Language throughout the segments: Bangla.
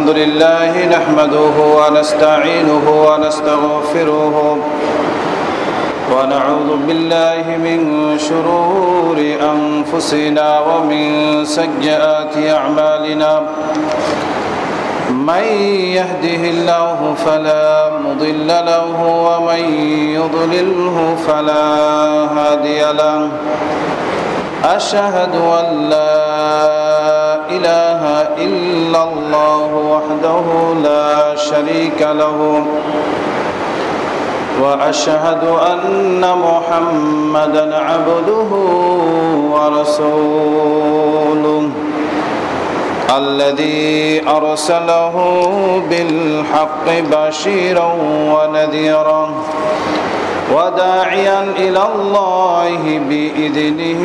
الحمد لله نحمده ونستعينه ونستغفره ونعوذ بالله من شرور أنفسنا ومن سيئات أعمالنا من يهده الله فلا مضل له ومن يضلله فلا هادي له أشهد أن لا إله إلا الله وحده لا شريك له وأشهد أن محمدًا عبده ورسوله الذي أرسله بالحق بشيرا ونذيرا وداعيا إلى الله بإذنه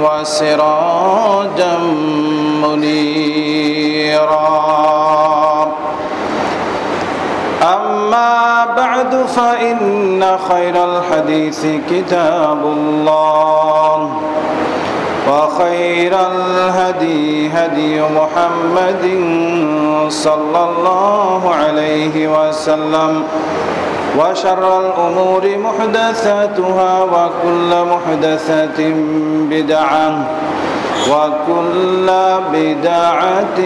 وسراجا منيرا أما بعد فإن خير الحديث كتاب الله وخير الهدي هدي محمد صلى الله عليه وسلم وشر الأمور محدثاتها وكل محدثة بدعة وكل بدعة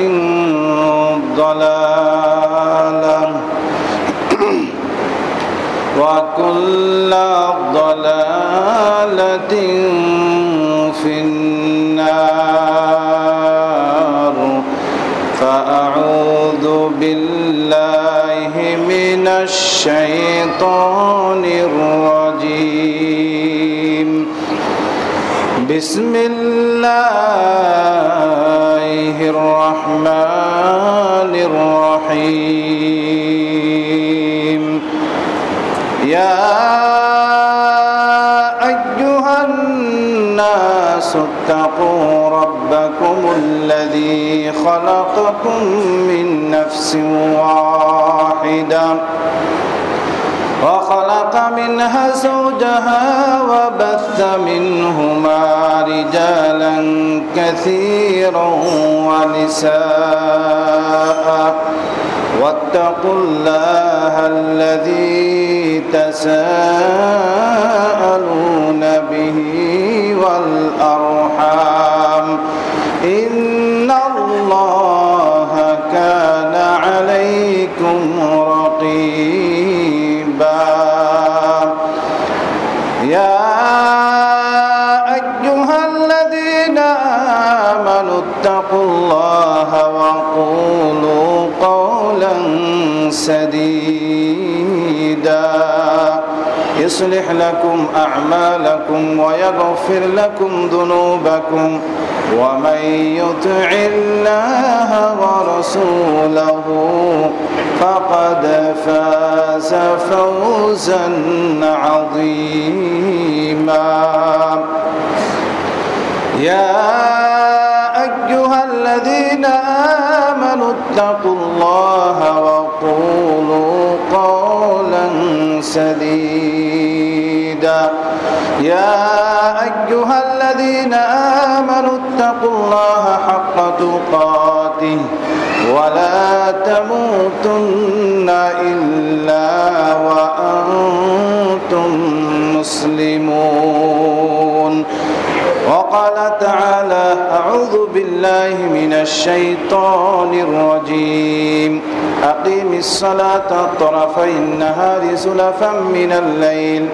ضلالة وكل ضلالة في النار فأعوذ بالله من الشيطان الرجيم بسم الله الرحمن الرحيم يا أيها الناس اتقوا ربكم الذي خلقكم من نفس واحدة وخلق منها زوجها وبث منهما رجالا كثيرا ونساء واتقوا الله الذي تساءلون به والأرحام إن الله كان عليكم رقيبا يا أيها الذين آمنوا اتقوا الله وقولوا قولا سديدا يصلح لكم أعمالكم ويغفر لكم ذنوبكم ومن يطع الله ورسوله فقد فاز فوزا عظيما يا أيها الذين آمنوا اتقوا الله وقولوا قولا سديدا يا أيها الذين آمنوا اتقوا الله حق تقاته ولا تموتن إلا وأنتم مسلمون وقال تعالى أعوذ بالله من الشيطان الرجيم أقيم الصلاة طرفي النهار زلفا من الليل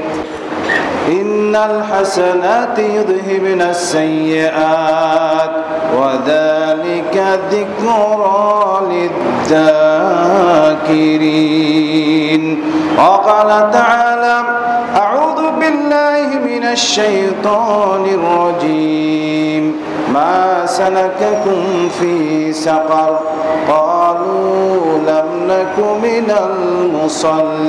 إن الحسنات يذهبن السيئات وذلك ذكرى للذاكرين وقال تعالى أعوذ بالله من الشيطان الرجيم ما سلككم في سقر قالوا لم نك من المصلين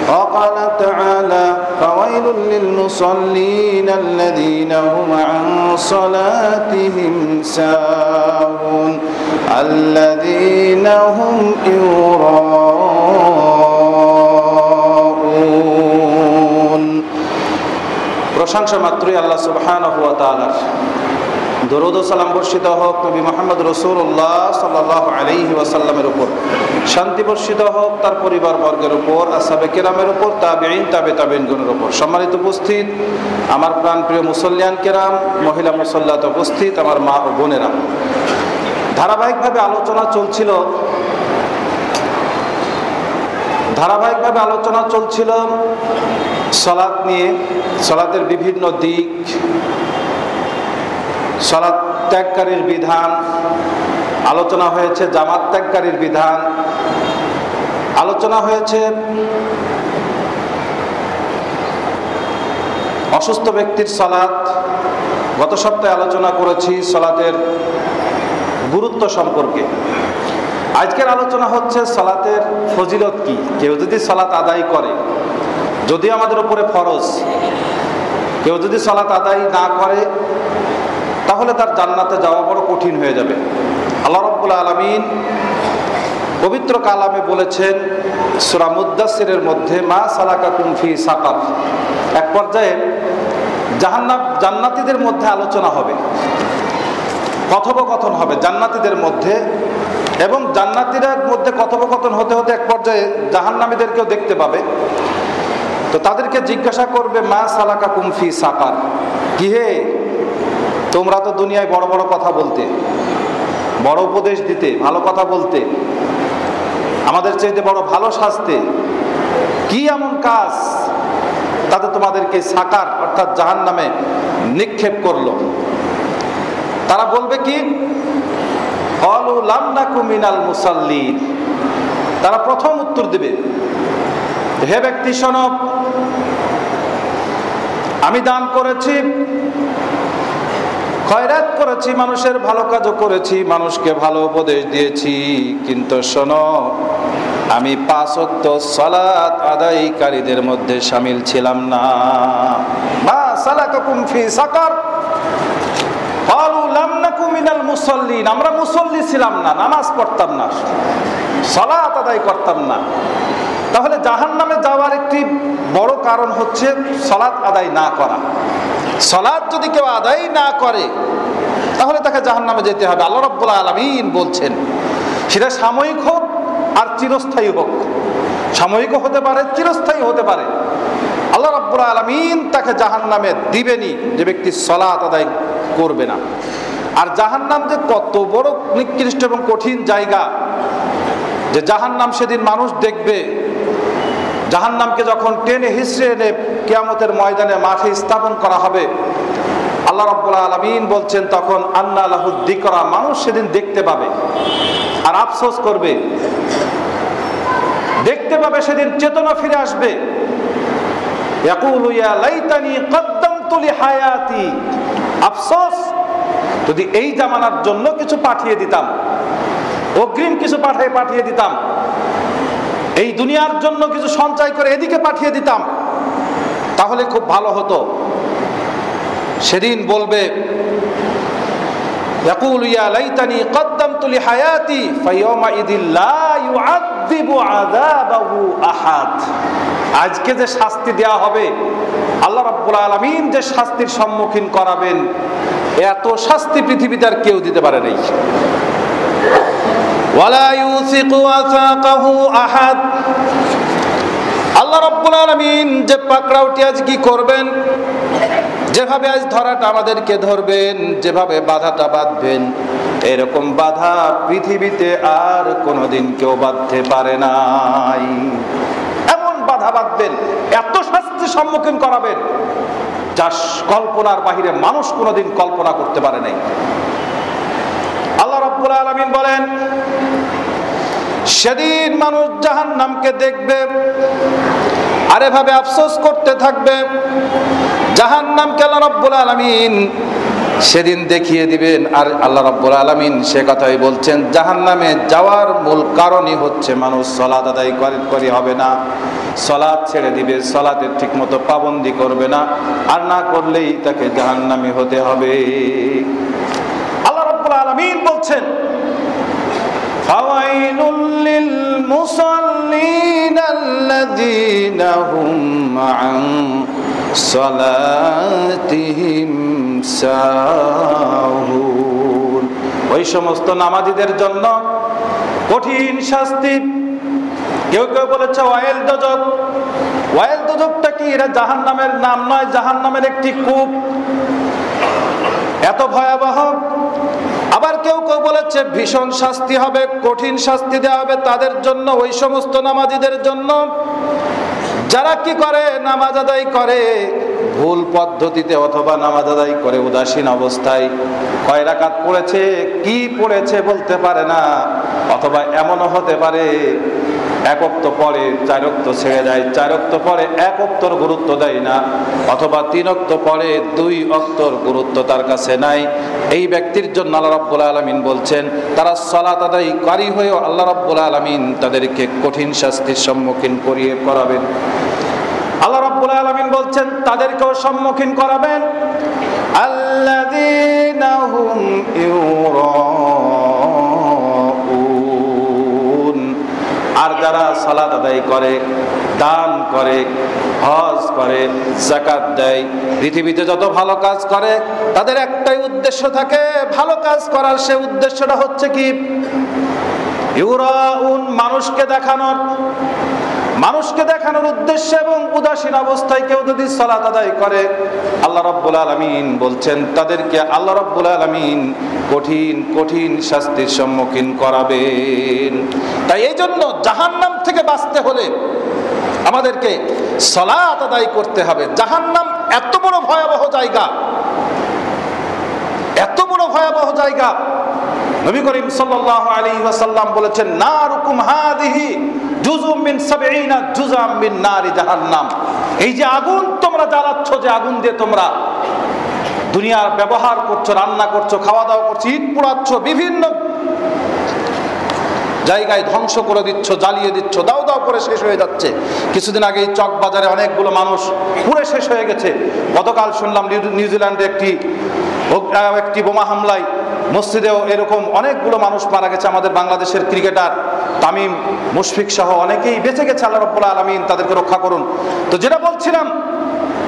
وقال تعالى فويل للمصلين الذين هم عن صلاتهم ساهون الذين هم يراءون প্রশংসা মাত্রই আল্লাহ সুবহানাহু ওয়া তাআলার। দরুদ ও সালাম বর্ষিত হোক নবী মুহাম্মদ রাসূলুল্লাহ সাল্লাল্লাহু আলাইহি ওয়াসাল্লামের উপর, শান্তি বর্ষিত হোক তার পরিবার বর্গের উপর, আসহাবে কেরামের উপর, তাবেঈন, তাবেঈনগণের উপর। সম্মানিত উপস্থিত, আমার প্রাণপ্রিয় মুসল্লিয়ান কেরাম, মহিলা মুসল্লাত উপস্থিত, আমার মা ও বোনেরা, ধারাবাহিকভাবে আলোচনা চলছিল সালাত নিয়ে, সালাতের বিভিন্ন দিক, সালাত ত্যাগকারীর বিধান, আলোচনা হয়েছে জামাত ত্যাগকারীর বিধান, আলোচনা হয়েছে অসুস্থ ব্যক্তির সালাত। গত সপ্তাহে আলোচনা করেছি সালাতের গুরুত্ব সম্পর্কে। আজকের আলোচনা হচ্ছে সালাতের ফজিলত কি। কেউ যদি সালাত আদায় করে, যদি আমাদের উপরে ফরজ, কেউ যদি সালাত আদায় না করে তাহলে তার জান্নাতে যাওয়া বড় কঠিন হয়ে যাবে। আল্লাহ রাব্বুল আলামিন পবিত্র কালামে বলেছেন সূরা মুদ্দাসসিরের মধ্যে, মা সালাকাকুম ফি সাকার। এক পর্যায়ে জান্নাতীদের মধ্যে আলোচনা হবে, কথোপকথন হবে জান্নাতীদের মধ্যে, এবং জান্নাতীদের মধ্যে কথোপকথন হতে হতে এক পর্যায়ে জাহান্নামীদেরকেও দেখতে পাবে। তো তাদেরকে জিজ্ঞাসা করবে, মা সালাকাকুম ফি সাকার, কি হে, তোমরা তো দুনিয়ায় বড় বড় কথা বলতে, বড় উপদেশ দিতে, ভালো কথা বলতে, আমাদের চাইতে বড় ভালো সাজতে, কি এমন কাজ তাতে তোমাদেরকে সাকার অর্থাৎ জাহান্নামে নিক্ষেপ করলো? তারা বলবে কি, ক্বালু লাম নাকু মিনাল মুসাল্লিন। তারা প্রথম উত্তর দেবে, হে ব্যক্তি শোনো, আমি দান করেছি, খয়রাত করেছি, মানুষের ভালো কাজও করেছি, মানুষকে ভালো উপদেশ দিয়েছি, কিন্তু শোনো, আমি 5 ওয়াক্ত সালাত আদায়কারীদের মধ্যে শামিল ছিলাম না। মা সালাকাকুম ফি সাকার, ক্বালু লাম নাকু মিনাল মুসাল্লিন। আমরা মুসল্লি ছিলাম না, নামাজ পড়তাম না, সালাত আদায় করতাম না। তাহলে জাহান্নামে যাওয়ার একটি বড় কারণ হচ্ছে সালাত আদায় না করা। সালাত যদি কেউ আদায় না করে তাহলে তাকে জাহান্নামে যেতে হবে। আল্লাহ রাব্বুল আলামিন বলছেন, সেটা সাময়িক হোক আর চিরস্থায়ী হোক, সাময়িকও হতে পারে, চিরস্থায়ী হতে পারে। আল্লাহ রাব্বুল আলামিন তাকে জাহান্নামে দিবেনই যে ব্যক্তি সালাত আদায় করবে না। আর জাহান্নাম যে কত বড় নিকৃষ্ট এবং কঠিন জায়গা, যে জাহান্নাম সেদিন মানুষ দেখবে। জাহান্নামকে যখন টেনে হিসড়ে এনে কিয়ামতের ময়দানে মাঠে স্থাপন করা হবে, আল্লাহ রাব্বুল আলামিন বলছেন, তখন আন্না লাহু যিকরা, মানুষ সেদিন দেখতে পাবে আর আফসোস করবে, দেখতে পাবে, সেদিন চেতনা ফিরে আসবে। ইয়াকুলু ইয়া লাইতানি কদ্দামতু লিহায়াতি, আফসোস, যদি এই জামানার জন্য কিছু পাঠিয়ে দিতাম, অগ্রিম কিছু পাঠিয়ে দিতাম, এই দুনিয়ার জন্য কিছু সঞ্চয় করে এদিকে পাঠিয়ে দিতাম, তাহলে খুব ভালো হতো। সেদিন বলবে, ইয়াকুলু ইয়া লাইতানি কদ্দামতু লিহায়াতি ফায়াওমা ইযিল লা ইউআযযিবু আযাবাহু আহাদ। আজকে যে শাস্তি দেয়া হবে, আল্লাহ রাব্বুল আলামিন যে শাস্তির সম্মুখীন করাবেন, এত শাস্তি পৃথিবীতে আর কেউ দিতে পারে নাই। ওয়ালা ইউসিকু ওয়াসাকাহু আহাদ। আল্লাহ রাব্বুল আলামিন যে পাকড়াওটি আজ কি করবেন, যেভাবে আজ ধরাটা আমাদেরকে ধরবেন, যেভাবে বাধাটা বাঁধবেন, এরকম বাধা পৃথিবীতে আর কোনোদিন কেউ বাঁধতে পারে নাই। এমন বাধা বাঁধবেন, এত শাস্তির সম্মুখীন করাবেন, যা কল্পনার বাহিরে মানুষ কোনোদিন কল্পনা করতে পারে নাই। আল্লাহ রাব্বুল আলামিন বলেন, সেদিন মানুষ জাহান্নামকে দেখবে আর এভাবে আফসোস করতে থাকবে। জাহান্নামকে আল্লাহ রাব্বুল আলামিন সেদিন দেখিয়ে দিবেন। আর আল্লাহ রাব্বুল আলামিন সে কথাই বলছেন, জাহান্নামে যাওয়ার মূল কারণই হচ্ছে মানুষ সালাত আদায় করে হবে না, সালাত ছেড়ে দিবে, সালাতের ঠিকমতো পাবন্দি করবে না, আর না করলেই তাকে জাহান্নামী হতে হবে। আল্লাহ রাব্বুল আলামিন বলছেন, ফাওয়াইলুল লিল মুসাল্লিন আল্লাযীনা হুম আন সালাতিহিম সাহুন। ওই সমস্ত নামাজীদের জন্য কঠিন শাস্তি। কেউ কেউ বলেছে ওয়াইল দোজখ। ওয়াইল দোজখটা কি? এটা জাহান্নামের নাম নয়, জাহান্নামের একটি কূপ, এত ভয়াবহ। আবার কেউ কেউ বলেছে ভীষণ শাস্তি হবে, কঠিন শাস্তি দেওয়া হবে তাদের জন্য, ওই সমস্ত নামাজীদের জন্য যারা কি করে, নামাজ আদায় করে ভুল পদ্ধতিতে অথবা নামাজ আদায় করে উদাসীন অবস্থায়। কয় রাকাত পড়েছে, কি পড়েছে বলতে পারে না, অথবা এমনও হতে পারে এক ওয়াক্ত পরে 4 ওয়াক্ত ছেড়ে যায়, 4 ওয়াক্ত পরে 1 ওয়াক্তর গুরুত্ব দেয় না, অথবা 3 ওয়াক্ত পরে 2 ওয়াক্তর গুরুত্ব তার কাছে নাই। এই ব্যক্তির জন্য আল্লাহ রাব্বুল আলামিন বলছেন তারা সালাত আদায়কারী হয়েও আল্লাহ রাব্বুল আলামিন তাদেরকে কঠিন শাস্তির সম্মুখীন করাবেন। আল্লাহ রাব্বুল আলামিন বলছেন তাদেরকেও সম্মুখীন করাবেন। আল্লাযীনা হুম ইউরাউন। আর যারা সালাত আদায় করে, দান করে, হজ করে, যাকাত দেয়, পৃথিবীতে যত ভালো কাজ করে তাদের একটাই উদ্দেশ্য থাকে ভালো কাজ করার। সে উদ্দেশ্যটা হচ্ছে কি? ইউরাউন, মানুষকে দেখানোর। মানুষকে দেখানোর উদ্দেশ্যে এবং উদাসীন অবস্থায় কেউ যদি সালাত আদায় করে, আল্লাহ রাব্বুল আলামিন বলছেন তাদেরকে আল্লাহ রাব্বুল আলামিন কঠিন কঠিন শাস্তির সম্মুখীন করাবেন। তাই এই জন্য জাহান্নাম থেকে বাঁচতে হলে আমাদেরকে সালাত আদায় করতে হবে। জাহান্নাম এত বড় ভয়াবহ জায়গা, এত বড় ভয়াবহ জায়গা। নবী করিম সাল্লাল্লাহু আলাইহি ওয়াসাল্লাম বলেছেন নারুকুম হাদিহি জুজুম মিন 70 জুজাম মিন নারি জাহান্নাম। এই যে আগুন তোমরা জ্বালাচ্ছ, যে আগুন দিয়ে তোমরা দুনিয়ার ব্যবহার করছো, রান্না করছো, খাওয়া দাওয়া করছো, ইট পোড়াচ্ছ, বিভিন্ন জায়গায় ধ্বংস করে দিচ্ছ, জ্বালিয়ে দিচ্ছ, দাও দাও করে শেষ হয়ে যাচ্ছে। কিছুদিন আগে চক বাজারে অনেকগুলো মানুষ পুরো শেষ হয়ে গেছে। গতকাল শুনলাম নিউজিল্যান্ডে একটি বোমা হামলায় মসজিদেও এরকম অনেকগুলো মানুষ মারা গেছে। আমাদের বাংলাদেশের ক্রিকেটার তামিম, মুশফিক সহ অনেকেই বেঁচে গেছে। আল্লাহ রাব্বুল আলামিন তাদেরকে রক্ষা করুন। তো যেটা বলছিলাম,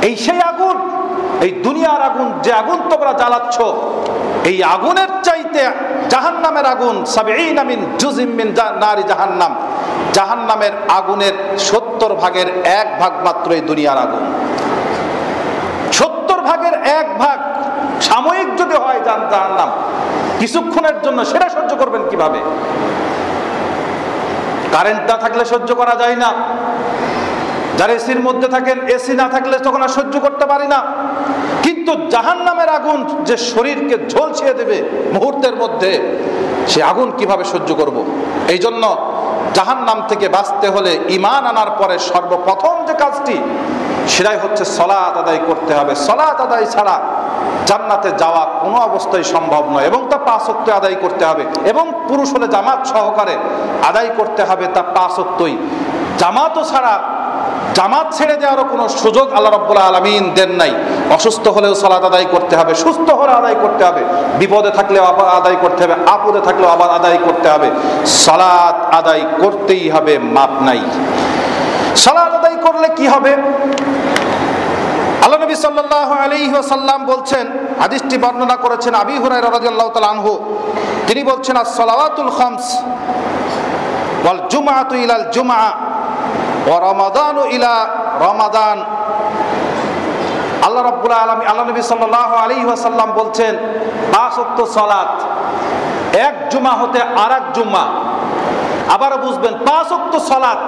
এই সেই আগুন, এই দুনিয়ার আগুন, যে আগুন তোমরা জ্বালাচ্ছ, এই আগুনের চাইতে জাহান্নামের আগুন 70 মিন জুজিম মিন নারি জাহান্নাম। জাহান্নামের আগুনের 70 ভাগের 1 ভাগ মাত্র এই দুনিয়ার আগুন। 70 ভাগের 1 ভাগ সাময়িক যদি হয় জাহান্নাম, কিছুক্ষণের জন্য, সেটা সহ্য করবেন কিভাবে? কারেন্ট না থাকলে সহ্য করা যায় না। যারা এসির মধ্যে থাকেন, এসি না থাকলে তখন আর সহ্য করতে পারি না। কিন্তু জাহান্নামের আগুন যে শরীরকে ঝলসিয়ে দেবে মুহূর্তের মধ্যে, সে আগুন কিভাবে সহ্য করব? এই জন্য জাহান্নাম থেকে বাঁচতে হলে ঈমান আনার পরে সর্বপ্রথম যে কাজটি, সেটাই হচ্ছে সালাত আদায় করতে হবে। সালাত আদায় ছাড়া জান্নাতে যাওয়া কোনো অবস্থায় সম্ভব নয়, এবং তা 5 ওয়াক্ত আদায় করতে হবে, এবং পুরুষ হলে জামাত সহকারে আদায় করতে হবে তা 5 ওয়াক্তই। জামাতও ছাড়া, জামাত ছেড়ে দেওয়ারও কোনো সুযোগ আল্লাহ রাব্বুল আলামিন দেন নাই। অসুস্থ হলেও সালাত আদায় করতে হবে, সুস্থ হলে আদায় করতে হবে, বিপদে থাকলেও আদায় করতে হবে, আপদে থাকলেও আবার আদায় করতে হবে। সালাত আদায় করতেই হবে, মাপ নাই। সালাত আদায় করলে কি হবে? আল্লাহ নবী সাল্লাল্লাহু আলাইহি ওয়াসাল্লাম বলছেন, হাদিসটি বর্ণনা করেছেন আবী হুরায়রা রাদিয়াল্লাহু তাআলা আনহু। তিনি বলছেন আস-সালাওয়াতুল খামস ওয়াল জুমআতু ইলাল জুমআ ওয়া রমাদানু ইলা রমাদান। আল্লাহ রাব্বুল আলামিন, আল্লাহ নবী সাল্লাল্লাহু আলাইহি ওয়াসাল্লাম বলছেন 5 ওয়াক্ত সালাত এক জুমা হতে আরেক জুমা। আবারও বুঝবেন, 5 ওয়াক্ত সালাত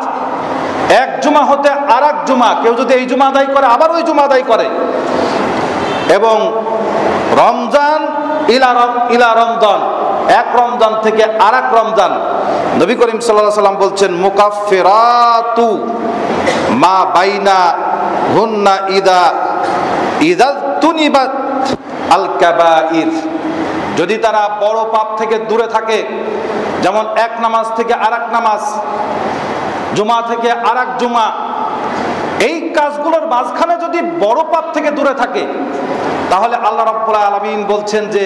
এক জুমা হতে আরেক জুমা। কেউ যদি এই জুমা আদায় করে আবার ওই জুমা আদায় করে, এবং রমজান ইলা রমজান, এক রমজান থেকে আরেক রমজান। নবী করিম সাল্লাল্লাহু আলাইহি ওয়াসাল্লাম বলছেন মুকাফফিরাতু মা বাইনা হুন্না ইদা তুনিবাত আল কাবাইর। যদি তারা বড় পাপ থেকে দূরে থাকে, যেমন এক নামাজ থেকে আরেক নামাজ, জুমা থেকে আরেক জুমা, এই কাজগুলোর মাঝখানে যদি বড় পাপ থেকে দূরে থাকে, তাহলে আল্লাহ রাব্বুল আলামিন বলছেন যে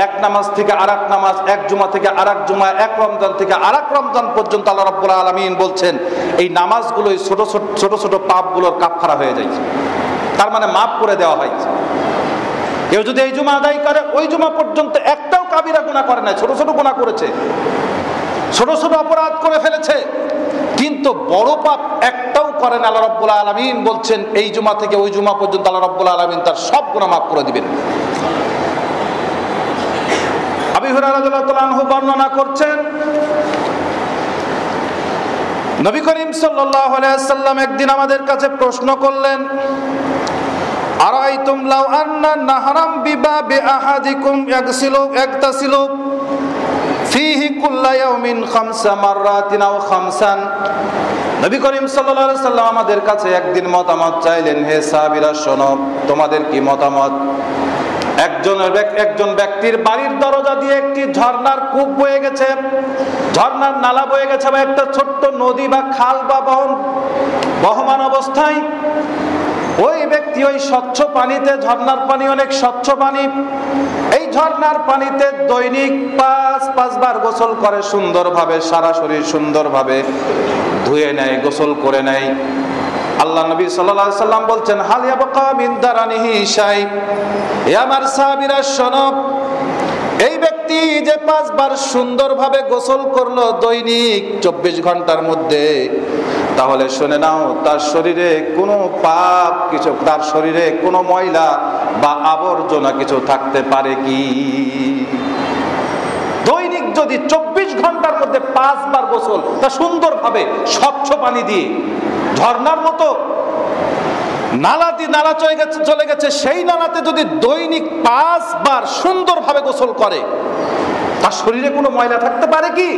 এক নামাজ থেকে আরেক নামাজ, এক জুমা থেকে আরেক জুমা, এক রমজান থেকে আরেক রমজান পর্যন্ত আল্লাহ রাব্বুল আলামিন বলছেন এই নামাজগুলোই ছোট ছোট পাপগুলোর কাফফারা হয়ে যায়। তার মানে মাফ করে দেওয়া হয়। কেউ যদি এই জুমা আদায় করে, ওই জুমা পর্যন্ত একটাও কাবিরা গুনাহ করে না, ছোট ছোট গুনাহ করেছে, ছোট ছোট অপরাধ করে ফেলেছে, কিন্তু বড় পাপ একটাও করেন। আল্লাহ রাব্বুল আলামিন বলছেন এই জুমা থেকে ওই জুমা পর্যন্ত আল্লাহ রাব্বুল আলামিন তার সব গুনাহ মাফ করে দিবেন। আবু হুরায়রা রাদিয়াল্লাহু তাআলা আনহু বর্ণনা করছেন, নবী করিম সাল্লাল্লাহু আলাইহি ওয়াসাল্লাম একদিন আমাদের কাছে প্রশ্ন করলেন, আরাইতুম লাউ আন্না নাহরাম বিবাবি আহাদিকুম ইয়াগতাসিলু ফিহি কুল্লা ইয়াউমিন খামসা মাররাতিন আও খামসান। নবী করিম সাল্লাল্লাহু আলাইহি ওয়াসাল্লাম আমাদের কাছে একদিন মতামত চাইলেন, হে সাহাবীরা শোনো, তোমাদের কি মতামত? একজন ব্যক্তির বাড়ির দরজা দিয়ে একটি ঝর্ণার কূপ বয়ে গেছে, ঝর্ণার নালা বয়ে গেছে, বা একটা ছোট্ট নদী বা খাল বা বহমান অবস্থায় ওই ব্যক্তি ওই স্বচ্ছ পানিতে, ঝর্ণার পানি অনেক স্বচ্ছ পানি, এই ঝর্ণার পানিতে দৈনিক 5 বার গোসল করে, সুন্দরভাবে সারা শরীর সুন্দরভাবে ধুয়ে নেয়, গোসল করে নেয়। আল্লাহ নবী সাল্লাল্লাহু আলাইহি সাল্লাম বলছেন, হাল ইয়াবকা মিন দারানিহি শাই। হে আমার সাহাবীরা শোনো, এই ব্যক্তি যে 5 বার সুন্দরভাবে গোসল করলো দৈনিক 24 ঘন্টার মধ্যে, তাহলে শুনে নাও তার শরীরে কোনো পাপ কিছু, তার শরীরে কোনো ময়লা বা আবর্জনা কিছু থাকতে পারে কি? দৈনিক যদি 24 ঘন্টার মধ্যে 5 বার গোসল, তা সুন্দরভাবে স্বচ্ছ পানি দিয়ে, ঝর্ণার মতো নালা চলে গেছে, সেই নালাতে যদি দৈনিক 5 বার সুন্দরভাবে গোসল করে, তার শরীরে কোনো ময়লা থাকতে পারে কি?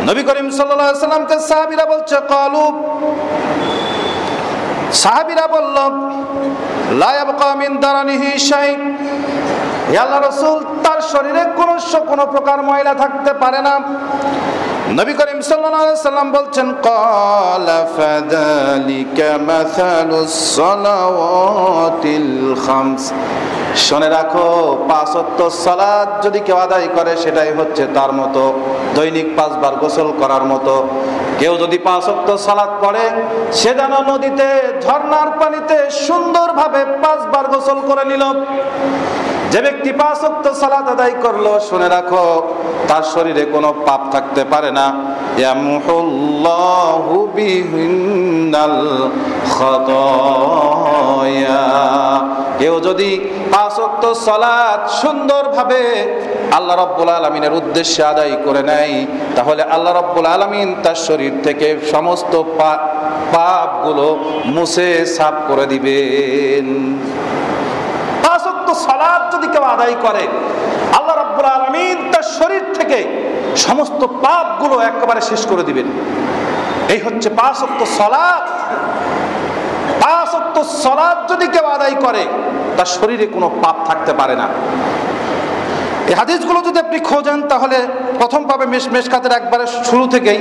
নবী করিম সাল্লাল্লাহু আলাইহি ওয়াসাল্লামকে সাহাবীরা বলছে, ক্বালু, সাহাবীরা বলল, লা ইয়াবকা মিন দারানিহি শাই। হে আল্লাহর রাসূল, তার শরীরে কোনো প্রকার ময়লা থাকতে পারে না। নবী করিম সাল্লাল্লাহু আলাইহি ওয়াসাল্লাম বলছেন, ক্বালা ফাযালিকা মাসালুস সালাওয়াতিল খামস। শুনে রাখো, 5 ওয়াক্ত সালাত যদি কেউ আদায় করে, সেটাই হচ্ছে তার মতো, দৈনিক 5 বার গোসল করার মতো। কেউ যদি 5 ওয়াক্ত সালাত পড়ে, সে যেন নদীতে, ঝর্ণার পানিতে সুন্দরভাবে 5 বার গোসল করে নিল। যে ব্যক্তি 5 ওয়াক্ত সালাত আদায় করলো, শুনে রাখো তার শরীরে কোনো পাপ থাকতে পারে না। ইয়ামহুল্লাহু বিহিন্নাল খাতায়া। কেউ যদি 5 ওয়াক্ত সালাত সুন্দরভাবে আল্লাহ রাব্বুল আলামিনের উদ্দেশ্যে আদায় করে নেয়, তাহলে আল্লাহ রাব্বুল আলামিন তার শরীর থেকে সমস্ত পাপগুলো মুছে সাফ করে দিবেন। 5 ওয়াক্ত সালাত যদি কেউ আদায় করে, আল্লাহ রাব্বুল আলামিন তার শরীর থেকে সমস্ত পাপগুলো একেবারে শেষ করে দিবেন। এই হচ্ছে 5 ওয়াক্ত সালাত। 5 ওয়াক্ত সালাত যদি কেউ আদায় করে, তার শরীরে কোনো পাপ থাকতে পারে না। এই হাদিসগুলো যদি আপনি খোঁজেন, তাহলে প্রথম পাবে মেশকাতের একবারে শুরু থেকেই,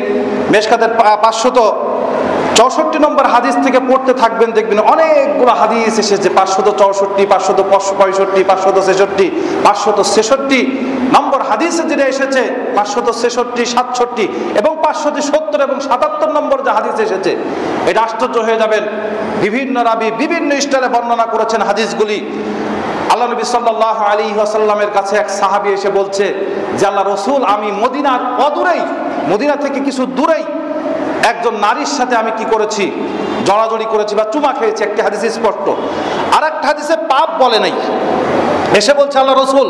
মেশকাতের 564 নম্বর হাদিস থেকে পড়তে থাকবেন, দেখবেন অনেকগুলো হাদিস এসেছে। 564, 565, 566, 566 নম্বর হাদিসে যেটা এসেছে, 566, 67 এবং 570 এবং 77 নম্বর যে হাদিস এসেছে, এটা আশ্চর্য হয়ে যাবেন। বিভিন্ন রাবী বিভিন্ন স্টাইলে বর্ণনা করেছেন হাদিসগুলি। আল্লাহ নবী সাল্লাল্লাহু আলাইহি ওয়াসাল্লামের কাছে এক সাহাবী এসে বলছে যে, আল্লাহ রাসূল, আমি মদিনার অদূরেই, মদিনা থেকে কিছু দূরেই একজন নারীর সাথে আমি কি করেছি, জড়াজড়ি করেছি বা চুমা খেয়েছি। একটা হাদিসে স্পষ্ট, আর একটা হাদিসে পাপ বলে নাই। এসে বলছে, আল্লাহ রাসূল,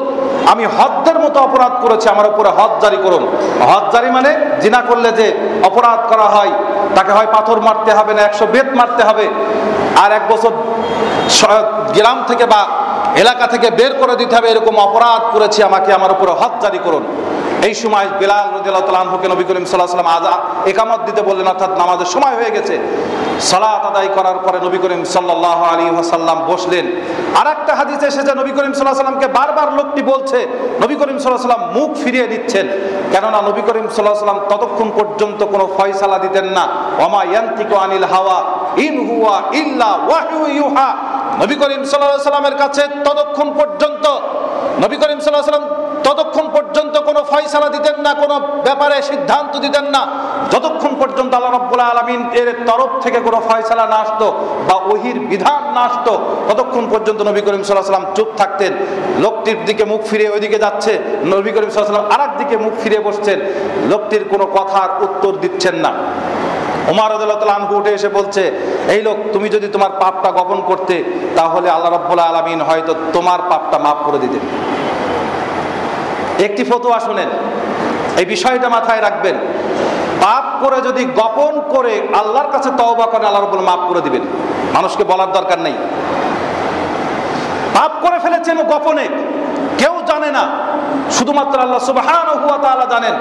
আমি হদ্দের মতো অপরাধ করেছি, আমার উপরে হদ জারি করুন। হদ জারি মানে জিনা করলে যে অপরাধ করা হয়, তাকে হয় পাথর মারতে হবে, না 100 বেত মারতে হবে, আর 1 বছর গ্রাম থেকে বা এলাকা থেকে বের করে দিতে হবে, এরকম অপরাধ করেছি, আমাকে, আমার উপরে হদ জারি করুন। এই সময় বিলাল রাদিয়াল্লাহু তাআলা আনহুকে নবী করিম সাল্লাল্লাহু আলাইহি ওয়াসাল্লাম ইকামত দিতে বললেন, অর্থাৎ নামাজের সময় হয়ে গেছে। সালাত আদায় করার পরে নবী করিম সাল্লাল্লাহু আলাইহি ওয়াসাল্লাম বসলেন। আরেকটা হাদিসে এসেছে, নবী করিম সাল্লাল্লাহু আলাইহি ওয়াসাল্লামকে বারবার লোকটি বলছে, নবী করিম সাল্লাল্লাহু আলাইহি ওয়াসাল্লাম মুখ ফিরিয়ে দিচ্ছেন, কেননা নবী করিম সাল্লাল্লাহু আলাইহি ওয়াসাল্লাম ততক্ষণ পর্যন্ত কোনো ফয়সালা দিতেন না। ওমা ইয়ানতিকু আনিল হাওয়া ইন হুয়া ইল্লা ওয়াহয়ু ইউহা। নবী করিম সাল্লাল্লাহু আলাইহি ওয়াসাল্লামের কাছে ততক্ষণ পর্যন্ত, নবী করিম সাল্লাল্লাহু আলাইহি ওয়াসাল্লাম ততক্ষণ পর্যন্ত কোনো ফয়সালা দিতেন না, কোনো ব্যাপারে সিদ্ধান্ত দিতেন না, যতক্ষণ পর্যন্ত আল্লাহ রাব্বুল আলামিন এর তরফ থেকে কোনো ফয়সালা না আসতো বা ওহীর বিধান না আসতো, ততক্ষণ পর্যন্ত নবী করিম সাল্লাল্লাহু আলাইহি ওয়াসাল্লাম চুপ থাকতেন। লোকটির দিকে মুখ ফিরে ওইদিকে যাচ্ছে, নবী করিম সাল্লাল্লাহু আলাইহি ওয়াসাল্লাম আরেক দিকে মুখ ফিরে বসছেন, লোকটির কোনো কথার উত্তর দিচ্ছেন না। ওমর রাদিয়াল্লাহু তাআলা আনহু উঠে এসে বলছে, এই লোক, তুমি যদি তোমার পাপটা গোপন করতে তাহলে আল্লাহ রাব্বুল আলামিন হয়তো তোমার পাপটা মাফ করে দিতেন। একটি ফতোয়া শুনেন, এই বিষয়টা মাথায় রাখবেন। পাপ করে যদি গোপন করে আল্লাহর কাছে তওবা করে, আল্লাহ রাব্বুল মাফ করে দিবেন, মানুষকে বলার দরকার নেই। পাপ করে ফেলেছেন গোপনে, কেউ জানে না, শুধুমাত্র আল্লাহ সুবহানাহু ওয়া তাআলা জানেন।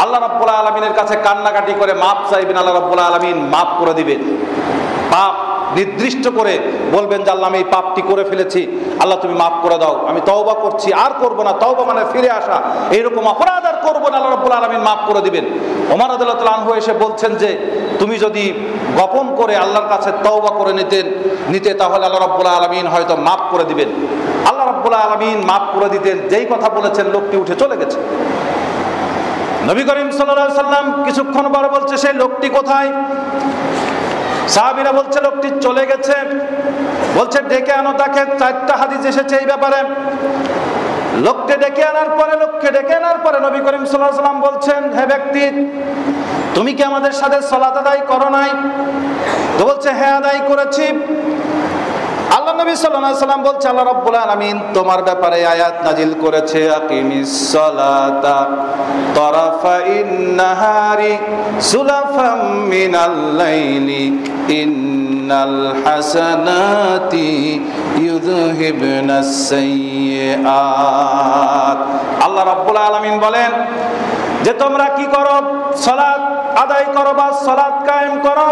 আল্লাহ রাব্বুল আলামিনের কাছে কান্নাকাটি করে মাপ চাইবেন, আল্লাহ রাব্বুল আলামিন মাফ করে দিবেন। পাপ নির্দিষ্ট করে বলবেন যে আল্লাহ আমি এই পাপটি করে ফেলেছি, আল্লাহ তুমি মাফ করে দাও, আমি তওবা করছি, আর করব না। তওবা মানে ফিরে আসা, এইরকম অপরাধ আর করব না, আল্লাহ রাব্বুল আলামিন মাফ করে দিবেন। ওমর রাদিয়াল্লাহু তাআলা আনহু এসে বলছেন যে তুমি যদি গোপন করে আল্লাহর কাছে তওবা করে নিতে তাহলে আল্লাহ রাব্বুল আলামিন হয়তো মাফ করে দিবেন। আল্লাহ রাব্বুল আলামিন মাফ করে দিতেন। যেই কথা বলেছেন লোকটি উঠে চলে গেছে। নবী করিম সাল্লাল্লাহু আলাইহি সাল্লাম কিছুক্ষণ পরে বলছে, সেই লোকটি কোথায়? সাহাবীরা বলছে লোকটি চলে গেছে। বলছে ডেকে আনো তাকে। 4টা হাদিস এসেছে এই ব্যাপারে। লোককে ডেকে আনার পরে নবী করিম সাল্লাল্লাহু আলাইহি সাল্লাম বলছেন, হে ব্যক্তি, তুমি কি আমাদের সাথে সালাত আদায় করো নাই? তো বলছে, হ্যাঁ আদায় করেছি। আল্লাহ নবী সাল্লাল্লাহু আলাইহি সাল্লাম বলছে, আল্লাহ রাব্বুল আলামিন তোমার ব্যাপারে আয়াত নাজিল করেছে, আকিমিস সালাতা তারাফাইন নাহারি সুলাফাম মিনাল লাইলি ইন্নাল হাসানাতি ইউযহিবনাস সাইয়্যাত। আল্লাহ রাব্বুল আলামিন বলেন যে তোমরা কি করো? সালাত আদায় করো বা সালাত কায়েম করো।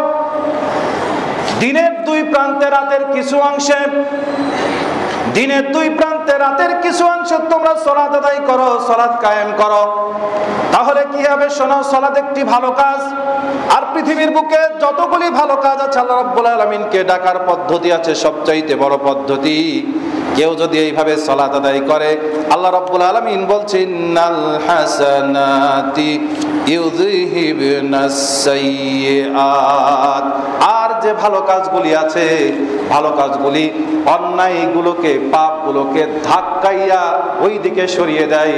দিনের দুই প্রান্তে রাতের কিছু অংশে তোমরা সালাত আদায় করো, সালাত কায়েম করো। তাহলে কি হবে? শোনো, সালাত একটি ভালো কাজ। আর পৃথিবীর বুকে যতগুলি ভালো কাজ আছে, আল্লাহ রাব্বুল আলামিনকে ডাকার পদ্ধতি আছে সবচাইতে বড় পদ্ধতি। কেউ যদি এইভাবে সালাত আদায় করে, আল্লাহ রাব্বুল আলামিন বলছেন, ইন্নাল হাসানাতি ইউযহিবনাস সাইয়্যাত। আর যে ভালো কাজগুলি আছে, ভালো কাজগুলি অন্যায়গুলোকে, পাপগুলোকে ধাক্কাইয়া ওই দিকে সরিয়ে দেয়।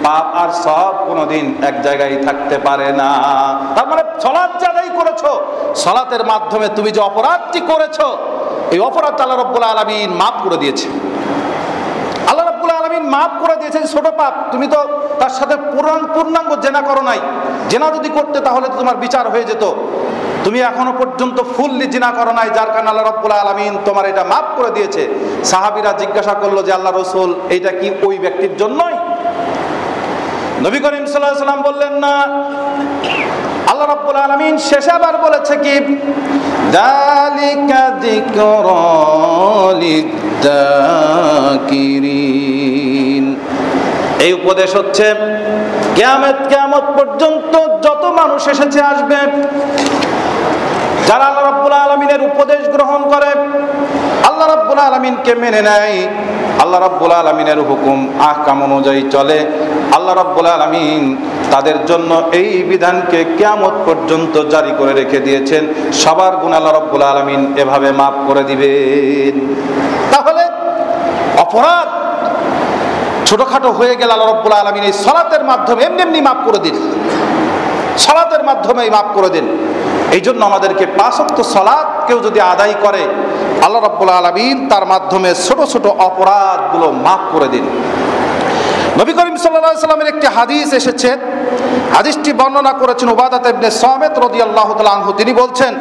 পাপ আর সব কোনোদিন এক জায়গায় থাকতে পারে না। তার মানে সালাত যে আদায় করেছো, সালাতের মাধ্যমে তুমি যে অপরাধটি করেছো, এই অপরাধ আল্লাহ রাব্বুল আলামিন মাফ করে দিয়েছে। আল্লাহ রাব্বুল আলামিন মাফ করে দিয়েছেন ছোট পাপ। তুমি তো তার সাথে পূর্ণাঙ্গ জেনা করো নাই। জেনা যদি করতে তাহলে তো তোমার বিচার হয়ে যেত। তুমি এখনো পর্যন্ত ফুললি জিনা করো নাই, যার কারণে আল্লাহ রাব্বুল আলামিন তোমার এটা মাফ করে দিয়েছে। সাহাবীরা জিজ্ঞাসা করলো যে আল্লাহ রাসূল, এইটা কি ওই ব্যক্তির জন্যই? নবী করিম সাল্লাল্লাহু আলাইহি ওয়াসাল্লাম বললেন, না। আল্লাহ রাব্বুল আলামিন শেষে আবার বলেছে কি, যালিকা যিকরা লিদ্দাকিরিন। এই উপদেশ হচ্ছে কিয়ামত পর্যন্ত যত মানুষ এসেছে আসবে, যারা আল্লাহ রাব্বুল আলামিনের উপদেশ গ্রহণ করে, আল্লাহ রাব্বুল আলামিনকে মেনে নেয়, আল্লাহ রাব্বুল আলামিনের হুকুম আহকাম অনুযায়ী চলে, আল্লাহ রাব্বুল আলামিন তাদের জন্য এই বিধানকে কিয়ামত পর্যন্ত জারি করে রেখে দিয়েছেন। সবার গুনাহ আল্লাহ রাব্বুল আলামিন এভাবে মাফ করে দিবেন। তাহলে অপরাধ ছোটখাটো হয়ে গেল, আল্লাহ রাব্বুল আলামিন এই সালাতের মাধ্যমে এমনি মাফ করে দিন। সালাতের মাধ্যমে মাফ করে দেন। এই জন্য আমাদেরকে 5 ওয়াক্ত সালাত কেউ যদি আদায় করে, আল্লাহ রাব্বুল আলামিন তার মাধ্যমে ছোট ছোট অপরাধগুলো মাফ করে দিন। নবী করিম সাল্লাল্লাহু আলাইহি সাল্লামের একটি হাদিস এসেছে। হাদিসটি বর্ণনা করেছেন উবাদাহ ইবনে সামিত রাদিয়াল্লাহু তাআলা আনহু। তিনি বলছেন,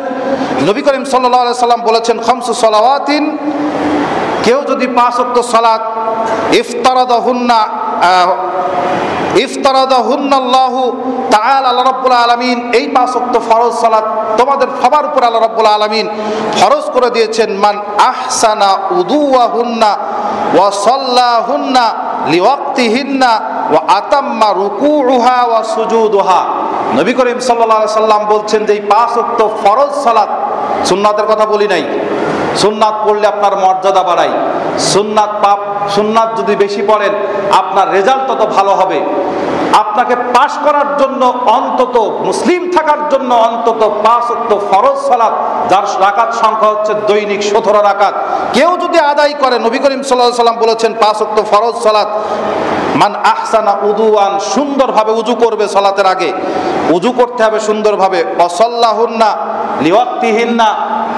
নবী করিম সাল্লাল্লাহু আলাইহি সাল্লাম বলেছেন, খামসু সালাওয়াতিন, কেউ যদি 5 ওয়াক্ত সালাত ইফতারাদাহুন্নাল্লাহু তাআলা, আল্লাহ রাব্বুল আলামিন এই 5 ওয়াক্ত ফরজ সালাত তোমাদের সবার উপর আল্লাহ রাব্বুল আলামিন ফরজ করে দিয়েছেন। মান আহসানা উদুওয়াহুন্না ওয়া সাল্লাহুন্না লিওয়াক্তিহিন্না ওয়া আতাম্মা রুকুউহা ওয়া সুজুদুহা। নবী করিম সাল্লাল্লাহু আলাইহি সাল্লাম বলছেন যে এই 5 ওয়াক্ত ফরজ সালাত, সুন্নাতের কথা বলি নাই, সুন্নাত পড়লে আপনার মর্যাদা বাড়ায়। সুন্নাত যদি বেশি পড়েন আপনার রেজাল্ট তত ভালো হবে। আপনাকে পাশ করার জন্য অন্তত মুসলিম থাকার জন্য অন্তত 5 ওয়াক্ত ফরজ সালাত, যার রাকাত সংখ্যা হচ্ছে দৈনিক 17 রাকাত, কেউ যদি আদায় করে, নবী করিম সাল্লাল্লাহু আলাইহি ওয়াসাল্লাম বলেছেন 5 ওয়াক্ত ফরজ সালাত, মান আহসানা উযুআন, সুন্দরভাবে উযু করবে সালাতের আগে, উযু করতে হবে সুন্দরভাবে, ওয়াসাল্লাহুন্না লিওয়াক্তিহিন্না,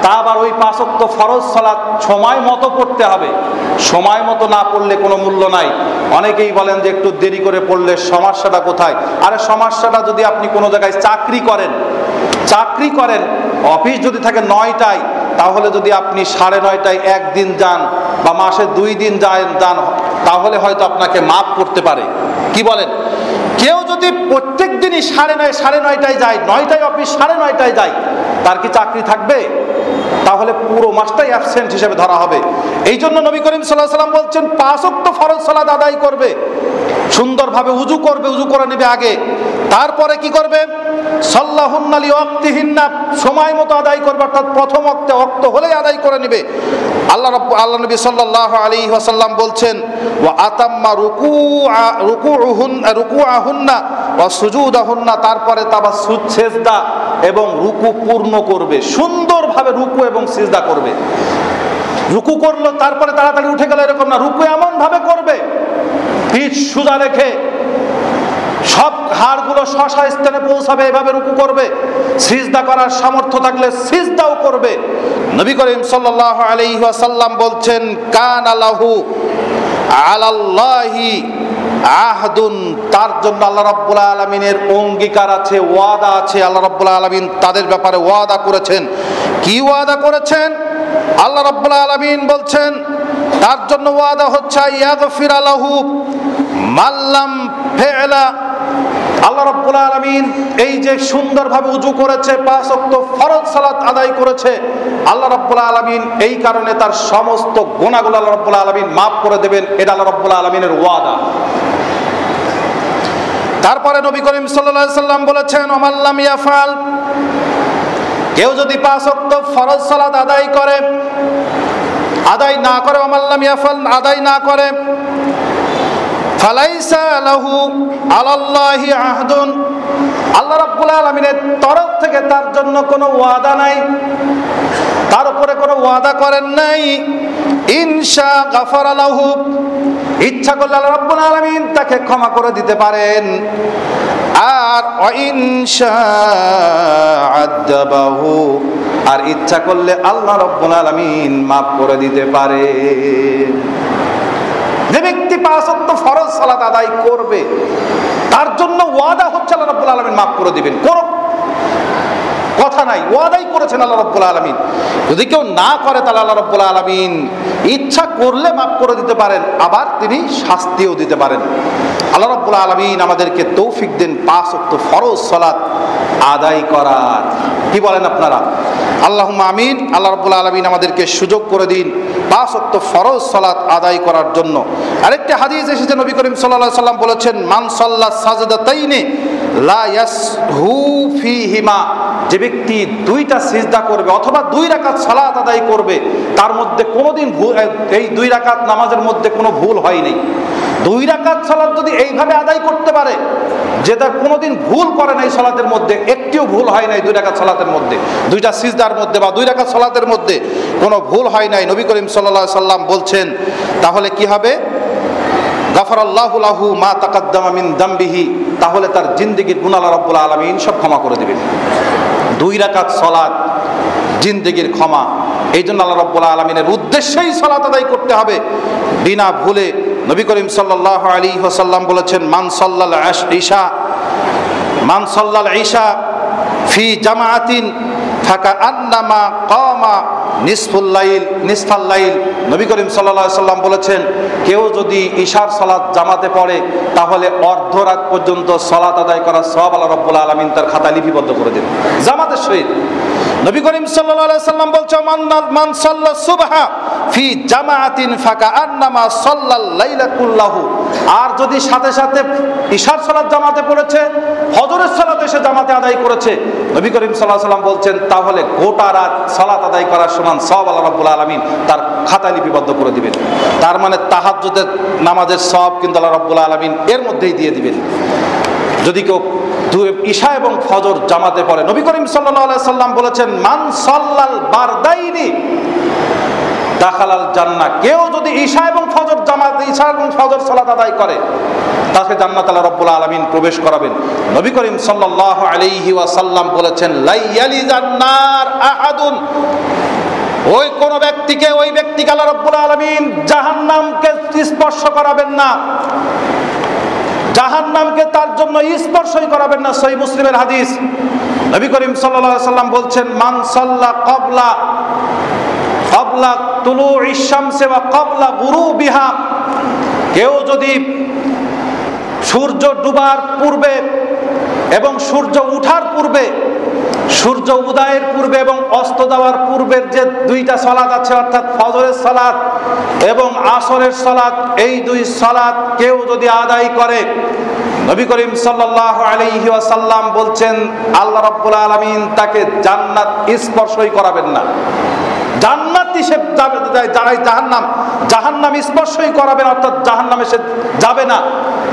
তা আবার ওই 5 ওয়াক্ত ফরজ সালাত সময় মতো পড়তে হবে। সময় মতো না পড়লে কোনো মূল্য নাই। অনেকেই বলেন যে একটু দেরি করে পড়লে সমস্যাটা কোথায়? আরে সমস্যাটা যদি আপনি কোনো জায়গায় চাকরি করেন, অফিস যদি থাকে 9টায়, তাহলে যদি আপনি 9:30টায় একদিন যান বা মাসে 2 দিন যান, তাহলে হয়তো আপনাকে মাফ করতে পারে। কি বলেন? কেউ যদি প্রত্যেক দিনই 9:30টায় যায়, 9টায় অফিস, 9:30টায় যায়, তার কি চাকরি থাকবে? তাহলে পুরো মাসটাই অ্যাবসেন্ট হিসেবে ধরা হবে। এই জন্য নবী করিম সাল্লাল্লাহু আলাইহি ওয়াসাল্লাম বলছেন 5 ওয়াক্ত ফরজ সালাত আদায় করবে, সুন্দরভাবে উযু করবে, উযু করে নেবে আগে, তারপরে কি করবে? সাল্লাহুন্না লিওয়াক্তিহিন্না, সময় মতো আদায় করবে, অর্থাৎ প্রথম ওয়াক্ত হলেই আদায় করে নেবে। আল্লাহ নবী সাল্লাল্লাহু আলাইহি ওয়াসাল্লাম বলছেন ওয়া আতাম্মা রুকুআহুন্না ওয়া সুজুদাহুন্না, তারপরে তাবাসসুদ, সিজদা এবং রুকু পূর্ণ করবে, সুন্দরভাবে রুকু এবং সিজদা করবে। রুকু করলো তারপরে তাড়াতাড়ি উঠে গেল এরকম না, রুকু এমন ভাবে করবে পিঠ সোজা রেখে, সব হাড়গুলো স্ব-স্ব স্থানে পৌঁছাবে, এভাবে রুকু করবে। সিজদা করার সামর্থ্য থাকলে সিজদাও করবে। নবী করিম সাল্লাল্লাহু আলাইহি ওয়াসাল্লাম বলছেন কানা লাহু আলাল্লাহি আহদুন, তার জন্য আল্লাহ রাব্বুল আলামিনের অঙ্গীকার আছে, ওয়াদা আছে। আল্লাহ রাব্বুল আলামিন তাদের ব্যাপারে ওয়াদা করেছেন। কি ওয়াদা করেছেন? আল্লাহ রাব্বুল আলামিন বলছেন তার জন্য ওয়াদা হচ্ছে ইয়াগফিরা লাহু মাল্লাম ফি'লা। আল্লাহ রাব্বুল আলামিন এই যে সুন্দরভাবে উযু করেছে, 5 ওয়াক্ত ফরজ সালাত আদায় করেছে, আল্লাহ রাব্বুল আলামিন এই কারণে তার সমস্ত গুনাহগুলো আল্লাহ রাব্বুল আলামিন মাফ করে দেবেন। এটা আল্লাহ রাব্বুল আলামিনের ওয়াদা। তারপরে নবী করিম সাল্লাল্লাহু আলাইহি সাল্লাম বলেছেন ওমাল্লাম ইয়াফাল, কেউ যদি 5 ওয়াক্ত ফরজ সালাত আদায় না করে, ওমাল্লাম ইয়াফাল, আদায় না করে, ফালাইসা লাহু আলাল্লাহি আহদুন, আল্লাহ রাব্বুল আলামিনের তরফ থেকে তার জন্য কোনো ওয়াদা নাই, তার উপরে কোনো ওয়াদা করেন নাই। ইনশা গাফারা লাহু, ইচ্ছা করলে আল্লাহ রাব্বুল আলামিন তাকে ক্ষমা করে দিতে পারেন, আর ইনশা আযাবাহু, আর ইচ্ছা করলে আল্লাহ রাব্বুল আলামিন মাফ করে দিতে পারেন। যে ব্যক্তি 5 ওয়াক্ত ফরজ সালাত আদায় করবে তার জন্য ওয়াদা হচ্ছে আল্লাহ রাব্বুল আলামিন মাফ করে দিবেন, কোনো কথা নাই, ওয়াদাই করেছেন আল্লাহ রাব্বুল আলামিন। যদি কেউ না করে তাহলে আল্লাহ রাব্বুল আলামিন ইচ্ছা করলে মাফ করে দিতে পারেন, আবার তিনি শাস্তিও দিতে পারেন। আল্লাহ রাব্বুল আলামিন আমাদেরকে তৌফিক দেন 5 ওয়াক্ত ফরজ সালাত আদায় করার। কি বলেন আপনারা? আল্লাহুম্মা আমিন। আল্লাহ রাব্বুল আলামিন আমাদেরকে সুযোগ করে দিন 5 ওয়াক্ত ফরজ সালাত আদায় করার জন্য। আরেকটা হাদিস এসেছে, নবী করিম সাল্লাল্লাহু আলাইহি সাল্লাম বলেছেন মান সাল্লা সাজদাতাইনি লা ইয়াসহু ফীহিমা, যে ব্যক্তি 2টা সিজদা করবে অথবা 2 রাকাত সালাত আদায় করবে, তার মধ্যে কোনোদিন এই 2 রাকাত নামাজের মধ্যে কোনো ভুল হয়নি। 2 রাকাত সালাত যদি এইভাবে আদায় করতে পারে যে তার কোনোদিন ভুল করে নাই, সালাতের মধ্যে একটিও ভুল হয় নাই, 2 রাকাত সালাতের মধ্যে, 2টা সিজদার মধ্যে বা 2 রাকাত সালাতের মধ্যে কোনো ভুল হয় নাই, নবী করিম সাল্লাল্লাহু আলাইহি সাল্লাম বলছেন তাহলে কি হবে? গাফারাল্লাহু লাহু মা তাকাদ্দামা মিন যামবিহি, তাহলে তার জিন্দেগীর গুনাহ আল্লাহ রাব্বুল আলামিন সব ক্ষমা করে দিবেন। 2 রাকাত সালাত জিন্দেগীর ক্ষমা। এই জন্য আল্লাহ রাব্বুল আলামিনের উদ্দেশ্যেই সালাত আদায় করতে হবে বিনা ভুলে। নবী করিম সাল্লাল্লাহু আলাইহি ওয়াসাল্লাম বলেছেন মান সাল্লাল ইশা ফি জামাআতিন ফাকাআন্নামা কামা নিসফাল লাইল। নবী করিম সাল্লাল্লাহু আলাইহি ওয়াসাল্লাম বলেছেন কেউ যদি ইশার সালাত জামাতে পড়ে তাহলে অর্ধরাত পর্যন্ত সালাত আদায় করার সওয়াব আল্লাহ রাব্বুল আলামিন তার খাতায় লিপিবদ্ধ করে দেন জামাতের সহিত। নবী করিম সাল্লাল্লাহু আলাইহি ওয়াসাল্লাম বলছেন মান সাল্লা সুবহা ফি জামাআতিন ফাকাআন্নামা সাল্লাল লাইলা কুল্লাহু, আর যদি সাথে সাথে ইশার সালাত জামাতে পড়েছে, ফজরের সালাত এসে জামাতে আদায় করেছে, নবী করিম সাল্লাল্লাহু আলাইহি ওয়াসাল্লাম বলছেন তাহলে গোটা রাত সালাত আদায় করার সমান সওয়াব আল্লাহ রাব্বুল আলামিন তার খাতায় লিপিবদ্ধ করে দিবেন। তার মানে তাহাজ্জুদের নামাজের সওয়াব কিন্তু আল্লাহ রাব্বুল আলামিন এর মধ্যেই দিয়ে দিবেন। যদি কেউ ঈশা এবং ফজর জামাতে পড়ে, নবী করিম সাল্লাল্লাহু আলাইহি সাল্লাম বলেছেন মান সাল্লাল বারদাইনি দাখালাল জান্নাহ। কেউ যদি ঈশা এবং ফজর সালাত আদায় করে তাকে জান্নাত আল্লাহ রাব্বুল আলামিন প্রবেশ করাবেন। নবী করিম সাল্লাল্লাহু আলাইহি ওয়াসাল্লাম বলেছেন লা ইয়ালিজান নার আহাদুন, ওই ব্যক্তিকে আল্লাহ রাব্বুল আলামিন জাহান্নামকে স্পর্শ করাবেন না, জাহান্নামকে তার জন্য স্পর্শই করাবেন না। সহিহ মুসলিমের হাদিস, নবী করিম সাল্লাল্লাহু আলাইহি ওয়াসাল্লাম বলছেন মান সাল্লা ক্বাবলা তুলুইশ শামসি ওয়া ক্বাবলা গুরুবিহা, কেউ যদি সূর্য ডুবার পূর্বে এবং সূর্য ওঠার পূর্বে, সূর্য উদয়ের পূর্বে এবং অস্ত যাওয়ার পূর্বের যে দুইটা সালাত আছে, অর্থাৎ ফজরের সালাত এবং আসরের সালাত, এই দুই সালাত কেউ যদি আদায় করে, নবী করিম সাল্লাল্লাহু আলাইহি ওয়াসাল্লাম বলছেন আল্লাহ রাব্বুল আলামিন তাকে জান্নাত স্পর্শই করাবেন না। জান্নাতি সে যারাই জাহান্নাম স্পর্শই করাবেন, অর্থাৎ জাহান্নামে সে যাবে না,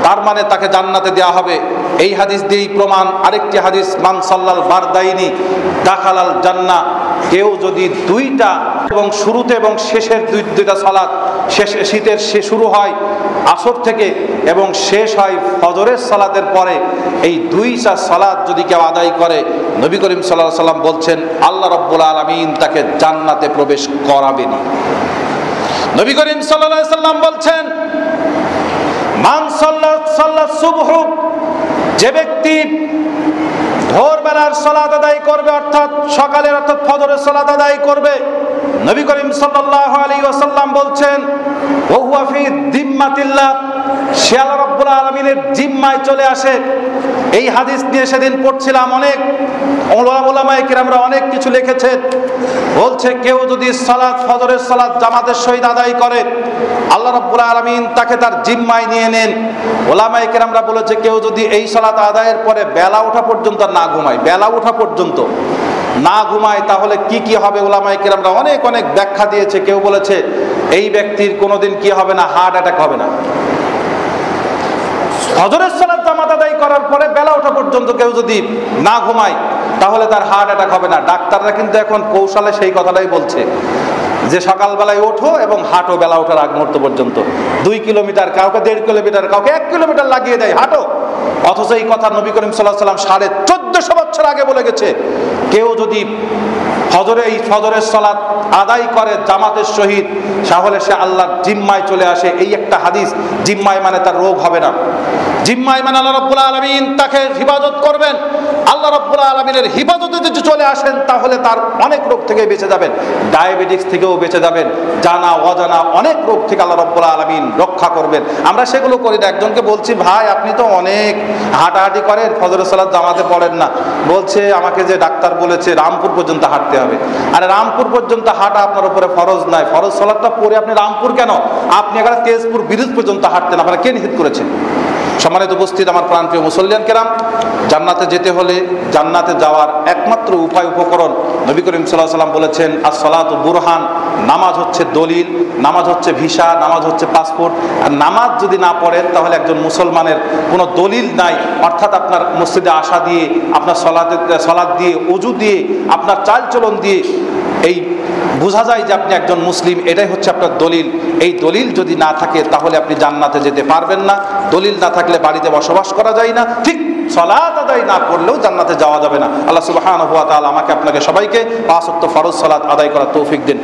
তার মানে তাকে জান্নাতে দেওয়া হবে। এই হাদিস দিয়েই প্রমাণ আরেকটি হাদিস, মান সাল্লাল বারদাইনি দাখালাল জান্নাহ। কেউ যদি দুইটা এবং শুরুতে এবং শেষের দুইটা সালাত, শীতের শুরু হয় আসর থেকে এবং শেষ হয় ফজরের সালাতের পরে, এই দুইটা সালাত যদি কেউ আদায় করে, নবী করিম সাল্লাল্লাহু আলাইহি ওয়াসাল্লাম বলছেন আল্লাহ রাব্বুল আলামিন তাকে জান্নাতে প্রবেশ করাবেনই। নবী করিম সাল্লাল্লাহু আলাইহি ওয়াসাল্লাম বলছেন মান সাল্লাত সুবহ, যে ব্যক্তি ভোরবেলার সালাত আদায় করবে, অর্থাৎ সকালের অর্থাৎ ফজরের সালাত আদায় করবে, নবী করিম সাল্লাল্লাহু আলাইহি ওয়াসাল্লাম বলছেন ওয়া হুয়া ফি যিম্মাতিল্লাহ, সে আল্লাহ রাব্বুল আলামিনের জিম্মায় চলে আসে। এই হাদিস নিয়ে সেদিন পড়ছিলাম, অনেক উলামায়ে কিরামরা অনেক কিছু লিখেছেন। বলছে কেউ যদি ফজরের সালাত জামাতের সহিত আদায় করে, আল্লাহ রাব্বুল আলামিন তাকে তার জিম্মায় নিয়ে নেন। উলামায়ে কিরামরা বলেছে কেউ যদি এই সালাত আদায়ের পরে বেলা ওঠা পর্যন্ত না ঘুমায়, বেলা ওঠা পর্যন্ত না ঘুমায়, তাহলে কি কি হবে? উলামায়ে কিরামরা অনেক ব্যাখ্যা দিয়েছে। কেউ বলেছে এই ব্যক্তির কোনোদিন কি হবে না, হার্ট অ্যাটাক হবে না। ফজরের সালাত জামাত আদায় করার পরে বেলা ওঠা পর্যন্ত কেউ যদি না ঘুমায় তাহলে তার হার্ট অ্যাটাক হবে না। ডাক্তাররা কিন্তু এখন কৌশলে সেই কথাটাই বলছে যে সকালবেলায় ওঠো এবং হাঁটো বেলা ওঠার আগ মুহূর্ত পর্যন্ত, 2 কিলোমিটার, কাউকে 1.5 কিলোমিটার, কাউকে 1 কিলোমিটার লাগিয়ে দেয়, হাঁটো। অথচ এই কথা নবী করিম সাল্লাল্লাহু আলাইহি ওয়াসাল্লাম 1450 বছর আগে বলে গেছে। কেউ যদি ফজরের সালাত আদায় করে জামাতের সহিত, তাহলে সে আল্লাহর জিম্মায় চলে আসে। এই একটা হাদিস। জিম্মায় মানে তার রোগ হবে না, জিম্মায় মানে আল্লাহ রাব্বুল আলামিন তাকে হিফাজত করবেন। আল্লাহ রাব্বুল আলামিনের হিফাজতে যদি চলে আসেন তাহলে তার অনেক রোগ থেকে বেঁচে যাবেন, ডায়াবেটিস থেকেও বেঁচে যাবেন, জানা অজানা অনেক রোগ থেকে আল্লাহ রাব্বুল আলামিন রক্ষা করবেন। আমরা সেগুলো করি না। একজনকে বলছি, ভাই আপনি তো অনেক হাঁটাহাঁটি করেন, ফজরের সালাত জামাতে পড়েন না। বলছে আমাকে যে ডাক্তার বলেছে রামপুর পর্যন্ত হাঁটতে হবে। আরে রামপুর পর্যন্ত হাঁটা আপনার উপরে ফরজ নাই, ফরজ সালাতটা পড়ে আপনি রামপুর কেন, আপনি এখানে তেজপুর ব্রিজ পর্যন্ত হাঁটতেন, আপনারা কে নিষেধ করেছেন? সম্মানিত উপস্থিত আমার প্রাণপ্রিয় মুসল্লিয়ান কেরাম, জান্নাতে যেতে হলে, জান্নাতে যাওয়ার একমাত্র উপায় উপকরণ, নবী করিম সাল্লাল্লাহু আলাইহি ওয়াসাল্লাম বলেছেন as-সালাতু বুরহান, নামাজ হচ্ছে দলিল, নামাজ হচ্ছে ভিসা, নামাজ হচ্ছে পাসপোর্ট। আর নামাজ যদি না পড়েন তাহলে একজন মুসলমানের কোনো দলিল নাই। অর্থাৎ আপনার মসজিদে আসা দিয়ে, আপনার সালাত দিয়ে, ওযু দিয়ে, আপনার চালচলন দিয়ে এই বোঝা যায় যে আপনি একজন মুসলিম, এটাই হচ্ছে আপনার দলিল। এই দলিল যদি না থাকে তাহলে আপনি জান্নাতে যেতে পারবেন না। দলিল না থাকলে বাড়িতে বসবাস করা যায় না, ঠিক সালাত আদায় না করলেও জান্নাতে যাওয়া যাবে না। আল্লাহ সুবহানাহু ওয়া তাআলা আমাকে আপনাকে সবাইকে 5 ওয়াক্ত ফরজ সালাত আদায় করার তৌফিক দিন।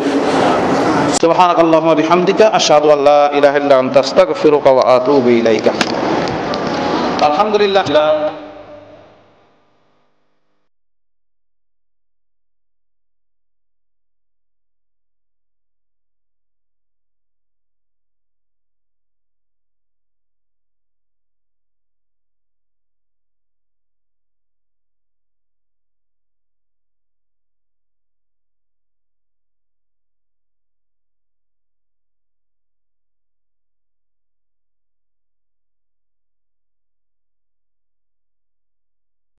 সুবহানাকাল্লাহুম্মা ওয়া বিহামদিকা আশহাদু আল্লা ইলাহা ইল্লা আনতা আস্তাগফিরুকা ওয়া আতুবু ইলাইকা। আলহামদুলিল্লাহ।